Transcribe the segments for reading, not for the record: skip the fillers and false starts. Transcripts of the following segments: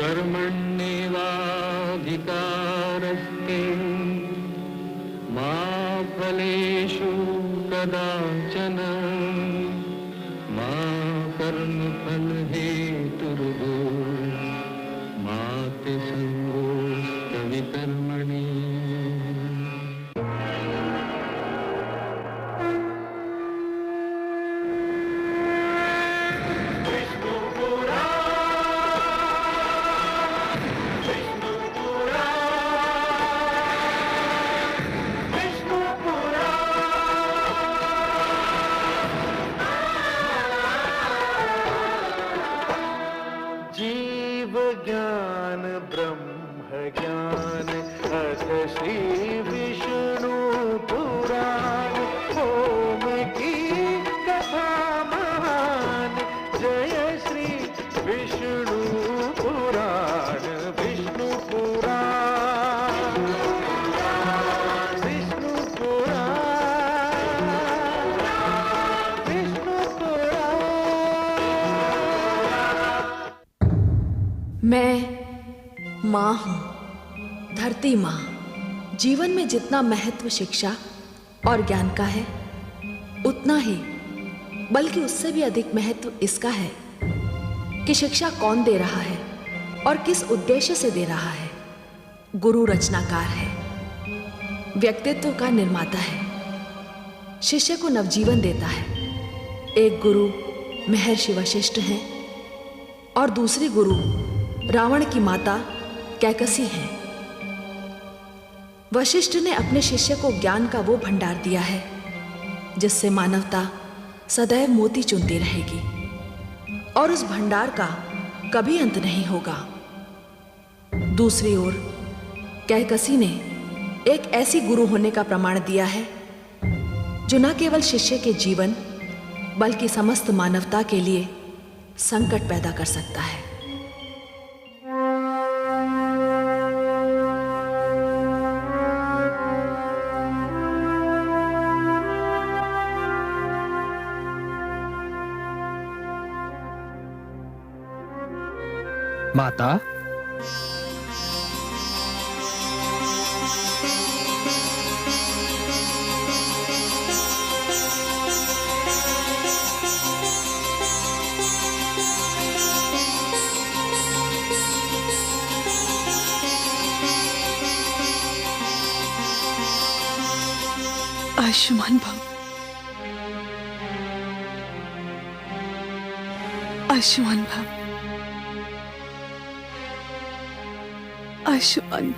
कर्मण्येवाधिकारस्ते मा फलेषु कदाचन मा कर्मफलहेतुर्भो मा ते संगोऽस्त्वविकर्मणि। जीव ज्ञान ब्रह्म ज्ञान अथ श्री विष्णु पुराण ओम की कथा महान जय श्री विष्णु पुराण विष्णु पुराण विष्णु पुराण विष्णु पुराण। मैं माँ हूँ, धरती माँ। जीवन में जितना महत्व शिक्षा और ज्ञान का है, उतना ही बल्कि उससे भी अधिक महत्व इसका है कि शिक्षा कौन दे रहा है और किस उद्देश्य से दे रहा है। गुरु रचनाकार है, व्यक्तित्व का निर्माता है, शिष्य को नवजीवन देता है। एक गुरु महर्षि वशिष्ठ हैं और दूसरी गुरु रावण की माता कैकसी हैं। वशिष्ठ ने अपने शिष्य को ज्ञान का वो भंडार दिया है जिससे मानवता सदैव मोती चुनती रहेगी और उस भंडार का कभी अंत नहीं होगा। दूसरी ओर कैकसी ने एक ऐसी गुरु होने का प्रमाण दिया है जो न केवल शिष्य के जीवन बल्कि समस्त मानवता के लिए संकट पैदा कर सकता है। माता, आयुष्मान भव, आयुष्मान भव, आयुष्मान।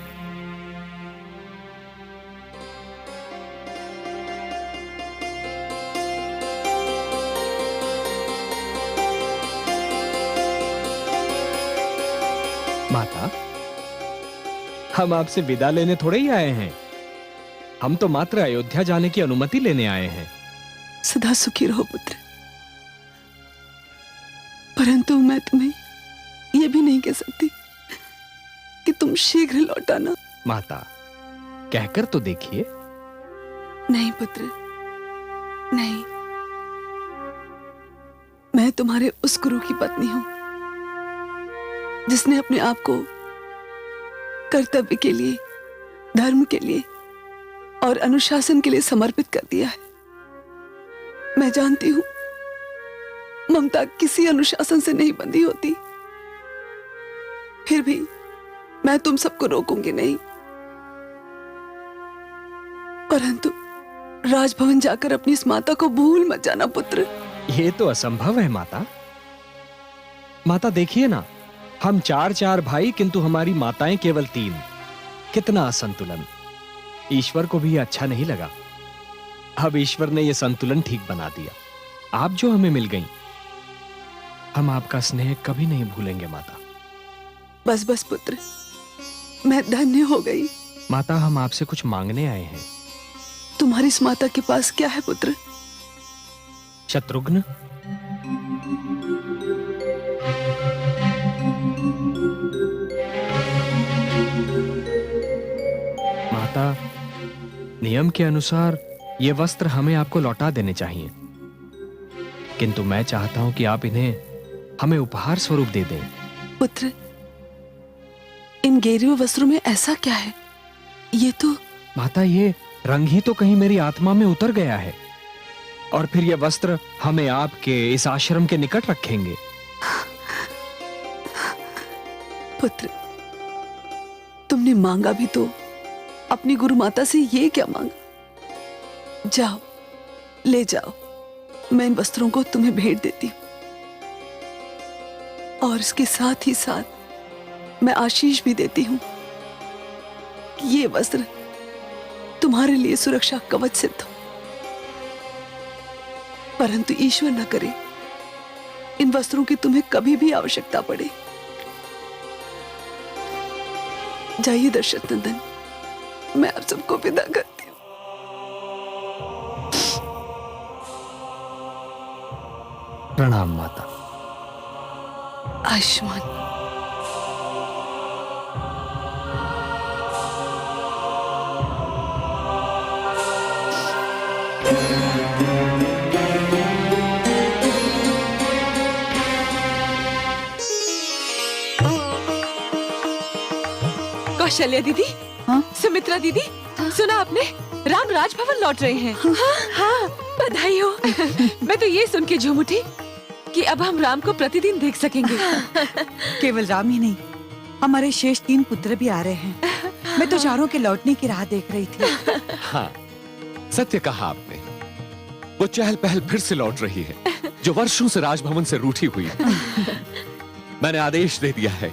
माता, हम आपसे विदा लेने थोड़े ही आए हैं। हम तो मात्र अयोध्या जाने की अनुमति लेने आए हैं। सदा सुखी रहो पुत्र। परंतु मैं तुम्हें यह भी नहीं कह सकती कि तुम शीघ्र लौट आना। माता, कहकर तो देखिए। नहीं पुत्र, नहीं। मैं तुम्हारे उस गुरु की पत्नी हूं जिसने अपने आप को कर्तव्य के लिए, धर्म के लिए और अनुशासन के लिए समर्पित कर दिया है। मैं जानती हूं ममता किसी अनुशासन से नहीं बंधी होती, फिर भी मैं तुम सबको रोकूंगी नहीं। परंतु राजभवन जाकर अपनी इस माता को भूल मत जाना पुत्र। ये तो असंभव है माता। माता देखिए ना, हम चार भाई किंतु हमारी माताएं केवल 3। कितना असंतुलन। ईश्वर को भी ये अच्छा नहीं लगा। अब ईश्वर ने ये संतुलन ठीक बना दिया। आप जो हमें मिल गई, हम आपका स्नेह कभी नहीं भूलेंगे माता। बस बस पुत्र, मैं धन्य हो गई। माता, हम आपसे कुछ मांगने आए हैं। तुम्हारी इस माता के पास क्या है पुत्र? शत्रुघ्न, माता, नियम के अनुसार ये वस्त्र हमें आपको लौटा देने चाहिए, किंतु मैं चाहता हूं कि आप इन्हें हमें उपहार स्वरूप दे दें। पुत्र, इन गेरे हुए वस्त्रों में ऐसा क्या है? ये तो माता, ये रंग ही तो कहीं मेरी आत्मा में उतर गया है, और फिर ये वस्त्र हमें आपके इस आश्रम के निकट रखेंगे। पुत्र, तुमने मांगा भी तो अपनी गुरु माता से ये क्या मांगा? जाओ, ले जाओ, मैं इन वस्त्रों को तुम्हें भेंट देती हूं, और इसके साथ ही साथ मैं आशीष भी देती हूं कि ये वस्त्र तुम्हारे लिए सुरक्षा कवच सिद्ध हो। परंतु ईश्वर न करे इन वस्त्रों की तुम्हें कभी भी आवश्यकता पड़े। जाइए दशरथ नंदन, मैं आप सबको विदा करती हूँ। प्रणाम माता। आयुष्मान। कौशल्या दीदी, हाँ? सुमित्रा दीदी, सुना आपने? राम राजभवन लौट रहे हैं। हाँ, बधाई हो। मैं तो ये सुन के झूम उठी कि अब हम राम को प्रतिदिन देख सकेंगे। केवल राम ही नहीं, हमारे शेष 3 पुत्र भी आ रहे हैं। मैं तो चारों के लौटने की राह देख रही थी। हाँ, सत्य कहा आपने। वो चहल पहल फिर से लौट रही है, जो वर्षों से राजभवन से रूठी हुई है। मैंने आदेश दे दिया है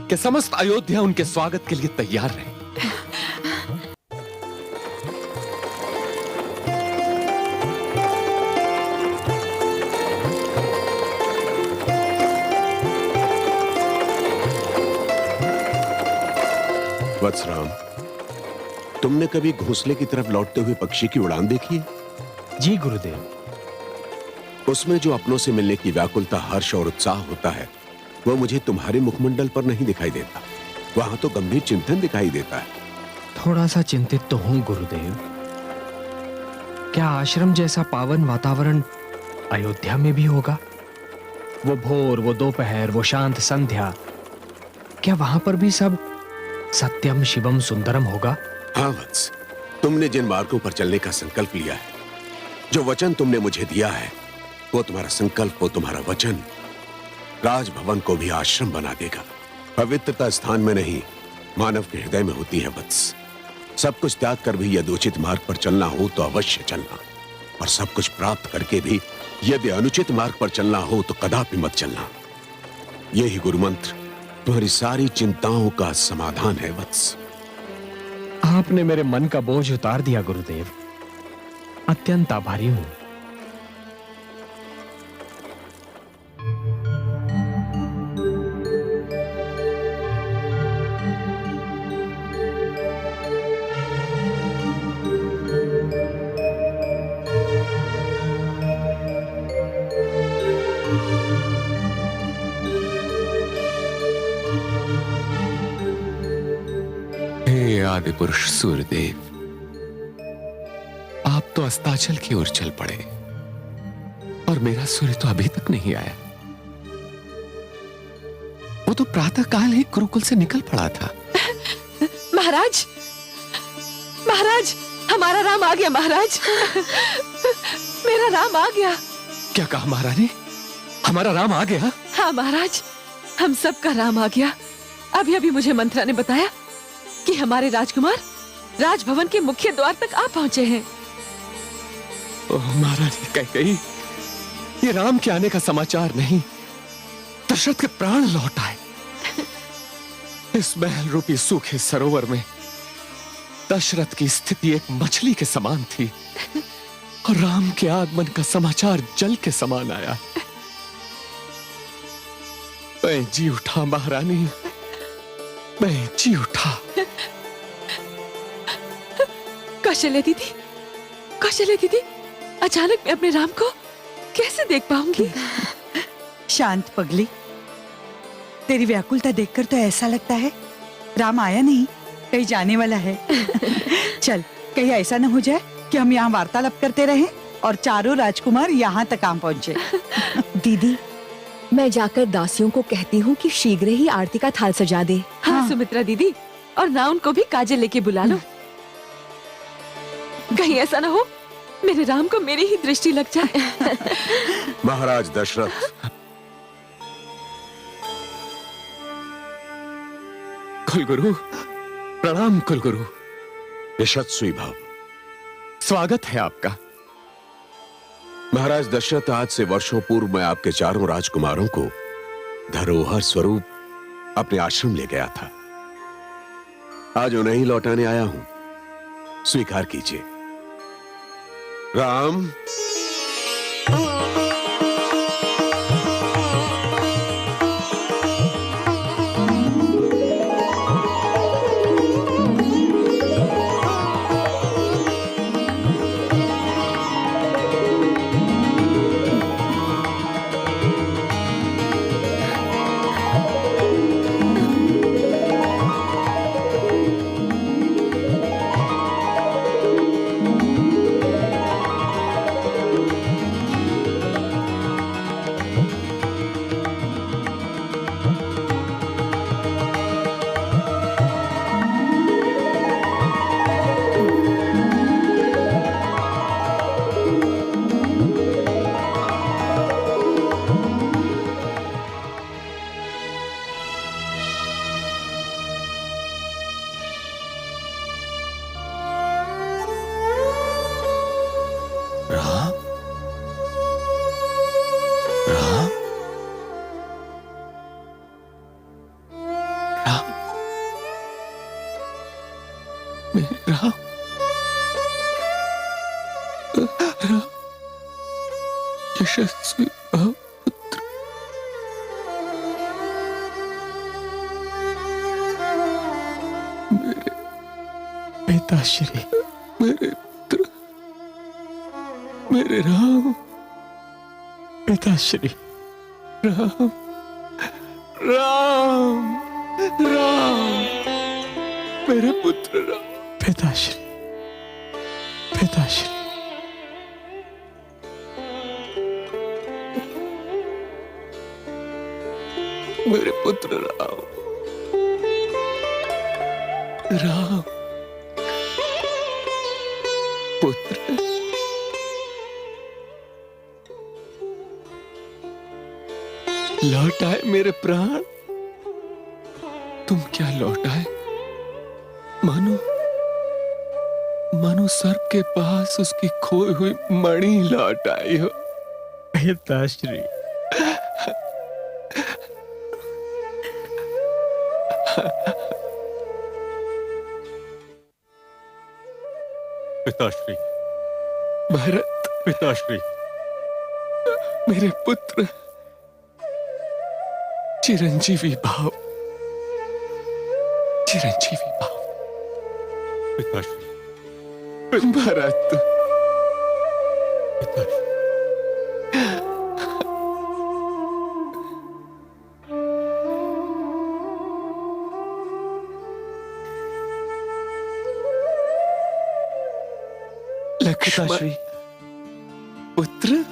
कि समस्त अयोध्या उनके स्वागत के लिए तैयार रहे। वत्सराम, तुमने कभी घोंसले की तरफ लौटते हुए पक्षी की उड़ान देखी है? जी गुरुदेव। उसमें जो अपनों से मिलने की व्याकुलता, हर्ष और उत्साह होता है, वो मुझे तुम्हारे मुखमंडल पर नहीं दिखाई देता। वहां तो गंभीर चिंतन दिखाई देता है। थोड़ा सा चिंतित तो हूं गुरुदेव। क्या आश्रम जैसा पावन वातावरण अयोध्या में भी होगा? वो भोर, वो दोपहर, वो शांत संध्या, क्या वहां पर भी सब सत्यम शिवम सुंदरम होगा? हाँ वत्स, तुमने जिन मार्गों पर चलने का संकल्प लिया है, जो वचन तुमने मुझे दिया है, वो तुम्हारा संकल्प, वो तुम्हारा वचन राजभवन को भी आश्रम बना देगा। पवित्रता स्थान में नहीं, मानव के हृदय में होती है वत्स। सब कुछ त्याग कर भी यदि उचित मार्ग पर चलना हो तो अवश्य चलना, और सब कुछ प्राप्त करके भी यदि अनुचित मार्ग पर चलना हो तो कदापि मत चलना। यही गुरु मंत्र तुम्हारी सारी चिंताओं का समाधान है वत्स। आपने मेरे मन का बोझ उतार दिया गुरुदेव। अत्यंत आभारी हूं। हे आदि पुरुष सूर्यदेव, आप तो अस्ताचल की ओर चल पड़े, और मेरा सूर्य तो अभी तक नहीं आया। वो तो प्रातः काल ही गुरुकुल से निकल पड़ा था। महाराज, महाराज, हमारा राम आ गया महाराज। मेरा राम आ गया। क्या कहा महारानी? हमारा राम आ गया? हाँ महाराज, हम सबका राम आ गया। अभी अभी मुझे मंत्रा ने बताया कि हमारे राजकुमार राजभवन के मुख्य द्वार तक आ पहुंचे हैं। ओह महारानी कैकेयी, ये राम के आने का समाचार नहीं, दशरथ के प्राण लौट आए। इस महल रूपी सूखे सरोवर में दशरथ की स्थिति एक मछली के समान थी, और राम के आगमन का समाचार जल के समान आया। मैं जी उठा महारानी, मैं जी उठा। कौशल्या दीदी, कौशल्या दीदी, अचानक मैं अपने राम को कैसे देख पाऊंगी? शांत पगली, तेरी व्याकुलता देखकर तो ऐसा लगता है राम आया नहीं, कहीं जाने वाला है। चल, कहीं ऐसा न हो जाए कि हम यहाँ वार्तालाप करते रहें और चारों राजकुमार यहाँ तक आ पहुंचे। दीदी, मैं जाकर दासियों को कहती हूँ कि शीघ्र ही आरती का थाल सजा दे। हाँ सुमित्रा दीदी, और ना उनको भी काजल लेके बुला लो। कहीं ऐसा ना हो मेरे राम को मेरी ही दृष्टि लग जाए। महाराज दशरथ, कुलगुरु, प्रणाम कुलगुरु। यशस्वी भव। स्वागत है आपका। महाराज दशरथ, आज से वर्षों पूर्व मैं आपके चारों राजकुमारों को धरोहर स्वरूप अपने आश्रम ले गया था। आज उन्हें ही लौटाने आया हूं, स्वीकार कीजिए। राम, यशस्वी भव पुत्र। मेरे पिताश्री, मेरे पुत्र, मेरे राम, पिताश्री, राम, राम, राम, मेरे पुत्र राम। पिताश्री, पिताश्री, मेरे पुत्र राम, राम, पुत्र, लौट आए मेरे प्राण। तुम क्या लौट आए? मानो मानो सर्प के पास उसकी खोई हुई मणि लौट आई हो। पिताश्री, पिताश्री, भरत, पिताश्री, मेरे पुत्र, चिरंजीवी भाव, चिरंजीवी भाव। पिताश्री, भरत, पिताश्री, लक्ष्मण, पुत्र,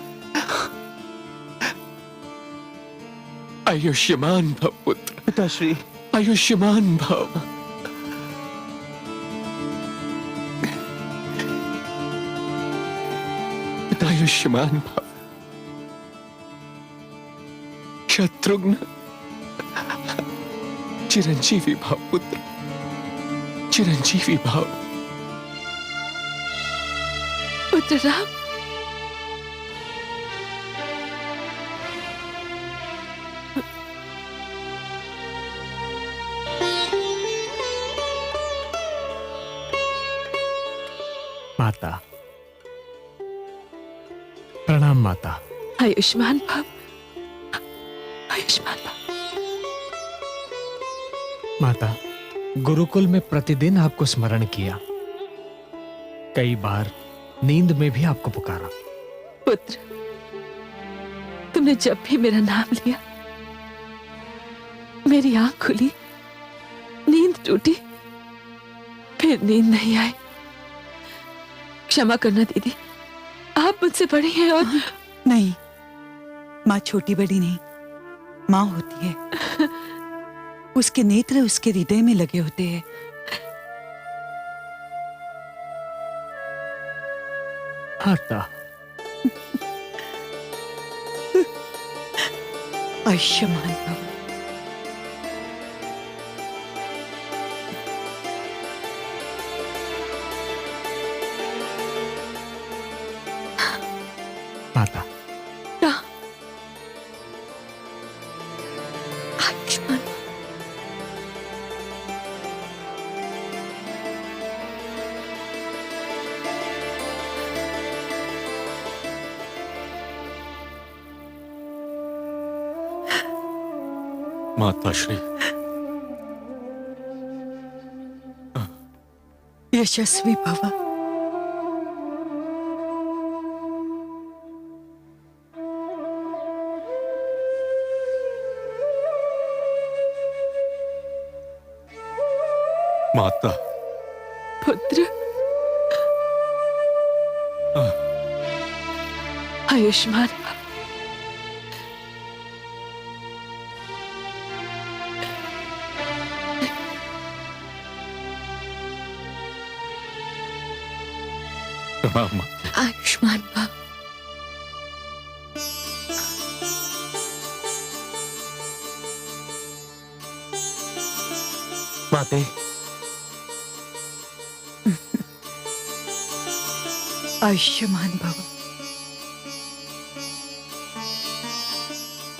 आयुष्मान भव पुत्र। पिताश्री, आयुष्मान भव। आयुष्मान भव। शत्रुघ्न, चिरंजीवी भव पुत्र, चिरंजीवी भव। पुत्र राम, माता, प्रणाम माता। आयुष्मान भव, आयुष्मान भव। माता, गुरुकुल में प्रतिदिन आपको स्मरण किया, कई बार नींद में भी आपको पुकारा। पुत्र, तुमने जब भी मेरा नाम लिया मेरी आंख खुली, नींद टूटी, फिर नींद नहीं आई। क्षमा करना दीदी, आप मुझसे बड़ी हैं और नहीं, माँ छोटी बड़ी नहीं, माँ होती है, उसके नेत्र उसके हृदय में लगे होते हैं। माता, आयुष्मान भव। माता, आयुष्मान माता श्री, यशस्वी भव। माता, पुत्र, आयुष्मान भव। प्रणाम। आयुष्मान भव। माते, आयुष्मान भव।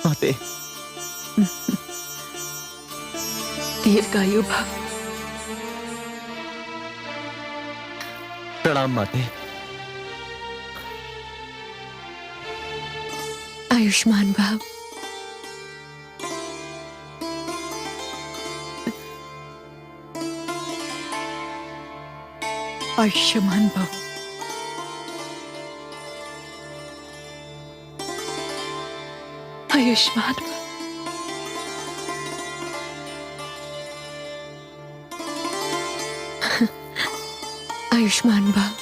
माते, दीर्घायु भव। प्रणाम माते। आयुष्मान भव। आयुष्मान भव। आयुष्मान भव। आयुष्मान भव।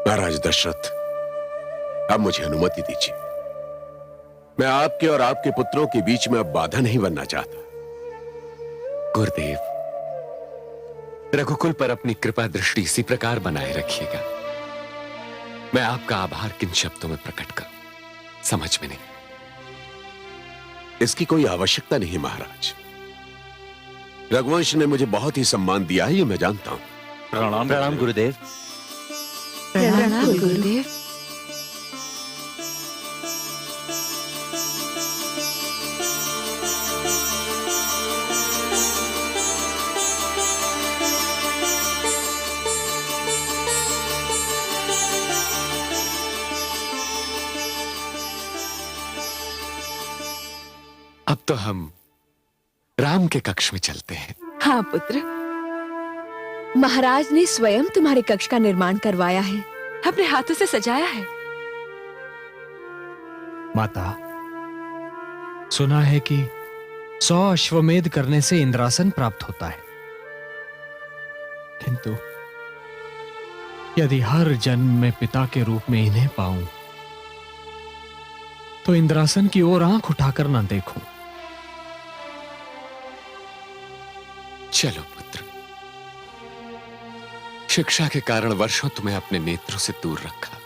महाराज दशरथ, अब मुझे अनुमति दीजिए। मैं आपके और आपके पुत्रों के बीच में अब बाधा नहीं बनना चाहता। गुरुदेव, रघुकुल पर अपनी कृपा दृष्टि इसी प्रकार बनाए रखिएगा। मैं आपका आभार किन शब्दों में प्रकट करूं, समझ में नहीं। इसकी कोई आवश्यकता नहीं महाराज। रघुवंश ने मुझे बहुत ही सम्मान दिया है, ये मैं जानता हूं। प्रणाम गुरुदेव। प्रणाम गुरुदेव। अब तो हम राम के कक्ष में चलते हैं। हाँ पुत्र, महाराज ने स्वयं तुम्हारे कक्ष का निर्माण करवाया है, अपने हाथों से सजाया है। माता, सुना है कि 100 अश्वमेध करने से इंद्रासन प्राप्त होता है, किंतु यदि हर जन्म में पिता के रूप में इन्हें पाऊं तो इंद्रासन की ओर आंख उठाकर ना देखूं। चलो पुत्र, शिक्षा के कारण वर्षों तुम्हें अपने नेत्रों से दूर रखा,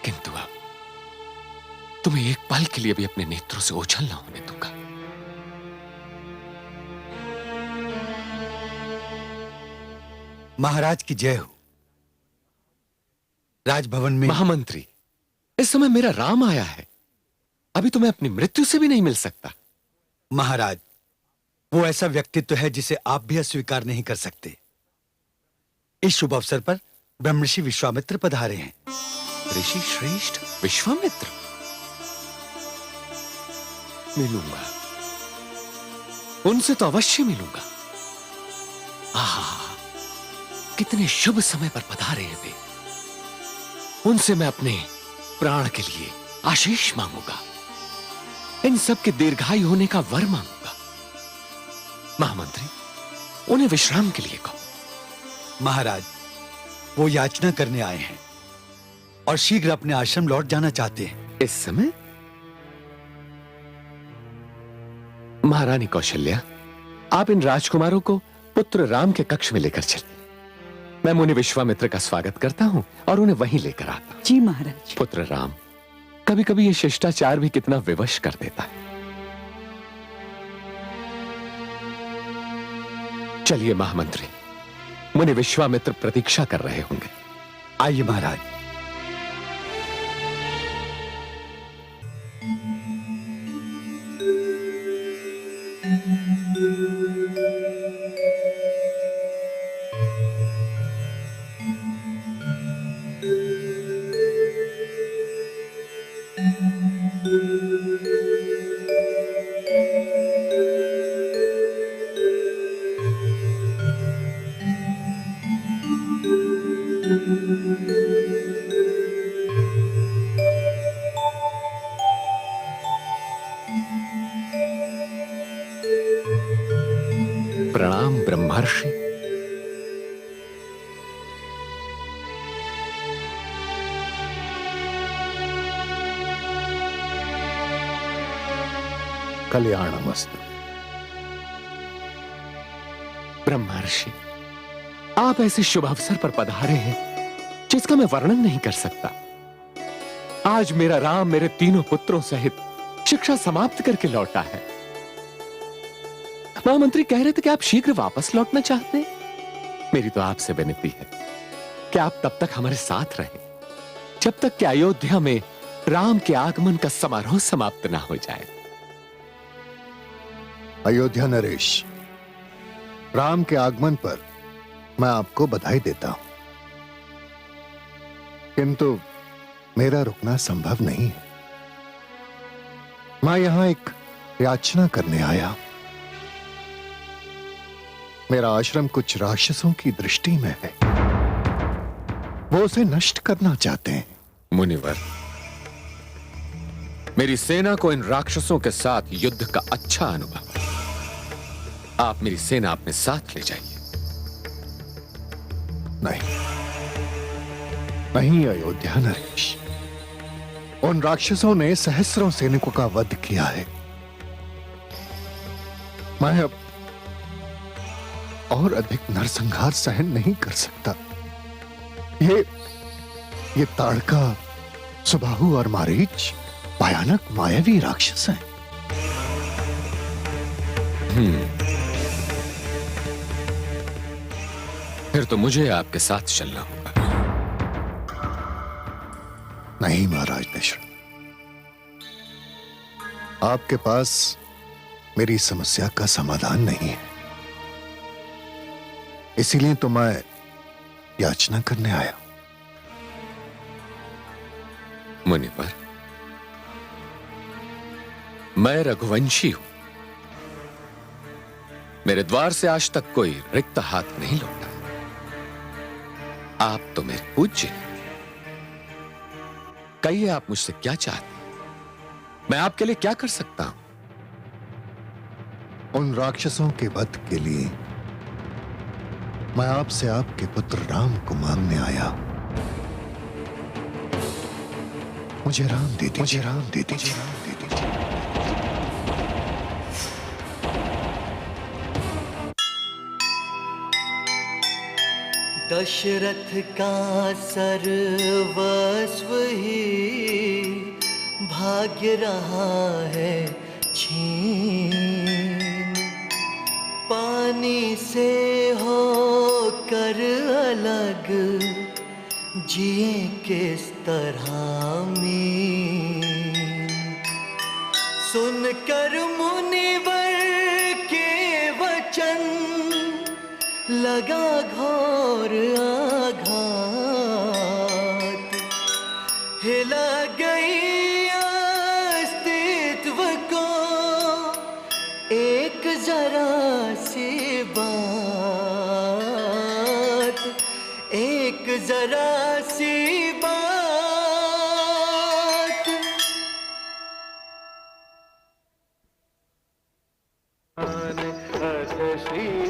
किंतु अब तुम्हें एक पल के लिए भी अपने नेत्रों से ओझल ना होने दूंगा। महाराज की जय हो। राजभवन में महामंत्री, इस समय मेरा राम आया है, अभी तुम्हें अपनी मृत्यु से भी नहीं मिल सकता। महाराज, वो ऐसा व्यक्तित्व है जिसे आप भी अस्वीकार नहीं कर सकते। इस शुभ अवसर पर ब्रह्मर्षि विश्वामित्र पधारे हैं। ऋषि श्रेष्ठ विश्वामित्र, मिलूंगा, उनसे तो अवश्य मिलूंगा। आहा, कितने शुभ समय पर पधारे हैं वे। उनसे मैं अपने प्राण के लिए आशीष मांगूंगा। इन सब के दीर्घायु होने का वर मांगूंगा। महामंत्री, उन्हें विश्राम के लिए कहो। महाराज, वो याचना करने आए हैं और शीघ्र अपने आश्रम लौट जाना चाहते हैं। इस समय? महारानी कौशल्या, आप इन राजकुमारों को पुत्र राम के कक्ष में लेकर चलिए। मैं मुनि विश्वामित्र का स्वागत करता हूं और उन्हें वहीं लेकर आता हूं। जी महाराज। पुत्र राम, कभी कभी ये शिष्टाचार भी कितना विवश कर देता है। चलिए महामंत्री, मुनि विश्वामित्र प्रतीक्षा कर रहे होंगे। आइए महाराज। प्रणाम ब्रह्मर्षि। कल्याणमस्तु। ब्रह्मर्षि, आप ऐसे शुभ अवसर पर पधारे हैं जिसका मैं वर्णन नहीं कर सकता। आज मेरा राम मेरे तीनों पुत्रों सहित शिक्षा समाप्त करके लौटा है। महामंत्री कह रहे थे कि आप शीघ्र वापस लौटना चाहते हैं। मेरी तो आपसे विनती है कि आप तब तक हमारे साथ रहें जब तक कि अयोध्या में राम के आगमन का समारोह समाप्त ना हो जाए। अयोध्या नरेश, राम के आगमन पर मैं आपको बधाई देता हूं, किंतु मेरा रुकना संभव नहीं है। मैं यहां एक याचना करने आया। मेरा आश्रम कुछ राक्षसों की दृष्टि में है, वो उसे नष्ट करना चाहते हैं। मुनिवर, मेरी सेना को इन राक्षसों के साथ युद्ध का अच्छा अनुभव है। आप मेरी सेना अपने साथ ले जाइए। नहीं अयोध्या नरेश, उन राक्षसों ने सहस्रों सैनिकों का वध किया है। मैं अब और अधिक नरसंहार सहन नहीं कर सकता। ये ताड़का, सुबाहु और मारीच भयानक मायावी राक्षस हैं। फिर तो मुझे आपके साथ चलना होगा। नहीं महाराज दशरथ, आपके पास मेरी समस्या का समाधान नहीं है, इसीलिए तो मैं याचना करने आया। मुनिवर, मैं रघुवंशी हूं। मेरे द्वार से आज तक कोई रिक्त हाथ नहीं लौटा। आप तो मेरे पूज्य हैं। कहिए आप मुझसे क्या चाहते हैं? मैं आपके लिए क्या कर सकता हूं? उन राक्षसों के वध के लिए मैं आपसे आपके पुत्र राम को मांगने आया। मुझे राम दे दीजिए, मुझे राम दे दीजिए, राम दे दीजिए। दशरथ का सर्वस्व ही भाग्य रहा है छीन। पानी से होकर अलग जिए किस तरह मीन। सुनकर मुनिवर के वचन लगा घोर आघात। हिला गई अस्तित्व को एक जरा सी बात, एक जरा सी बात। अथ श्री